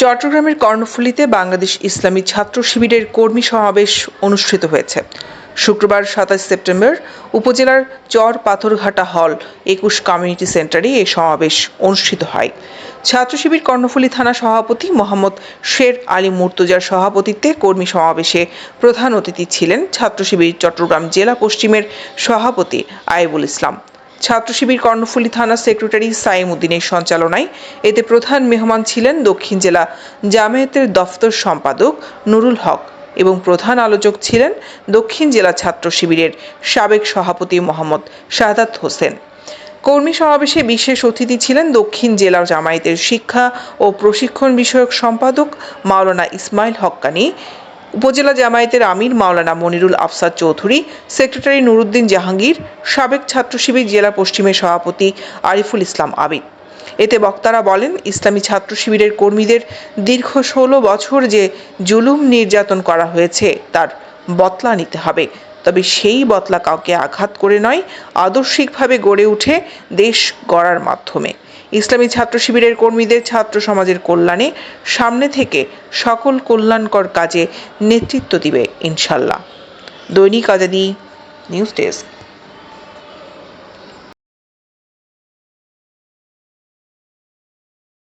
চট্টগ্রামের কর্ণফুলীতে বাংলাদেশ ইসলামী ছাত্র শিবিরের কর্মী সমাবেশ অনুষ্ঠিত হয়েছে। শুক্রবার ২৭ সেপ্টেম্বর উপজেলার চর পাথরঘাটা হল ২১ কমিউনিটি সেন্টারে এই সমাবেশ অনুষ্ঠিত হয়। ছাত্র শিবির কর্ণফুলী থানা সভাপতি মোহাম্মদ শের আলী মুর্তজার সভাপতিত্বে কর্মী সমাবেশে প্রধান অতিথি ছিলেন ছাত্র শিবির চট্টগ্রাম জেলা পশ্চিমের সভাপতি আইবুল ইসলাম। ছাত্র শিবির কর্ণফুলী থানা সেক্রেটারি সাইম উদ্দিনের সঞ্চালনায় এতে প্রধান মেহমান ছিলেন দক্ষিণ জেলা জামায়াতের দফতর সম্পাদক নুরুল হক এবং প্রধান আলোচক ছিলেন দক্ষিণ জেলা ছাত্র শিবিরের সাবেক সভাপতি মোহাম্মদ শাহাদাত হোসেন। কর্মী সমাবেশে বিশেষ অতিথি ছিলেন দক্ষিণ জেলা জামায়াতের শিক্ষা ও প্রশিক্ষণ বিষয়ক সম্পাদক মাওলানা ইসমাইল হক্কানি, উপজেলা জামায়াতের আমির মাওলানা মনিরুল আফসার চৌধুরী, সেক্রেটারি নুরুদ্দিন জাহাঙ্গীর, সাবেক ছাত্র শিবির জেলা পশ্চিমের সভাপতি আরিফুল ইসলাম আবিদ। এতে বক্তারা বলেন, ইসলামী ছাত্র শিবিরের কর্মীদের দীর্ঘ ১৬ বছর যে জুলুম নির্যাতন করা হয়েছে তার বদলা নিতে হবে, তবে সেই বদলা কাউকে আঘাত করে নয়, আদর্শিকভাবে গড়ে উঠে দেশ গড়ার মাধ্যমে। ইসলামী ছাত্র শিবিরের কর্মীদের ছাত্র সমাজের কল্যাণে সামনে থেকে সকল কল্যাণকর কাজে নেতৃত্ব দিবে ইনশাল্লাহ। দৈনিক আজাদী নিউজ ডেস্ক।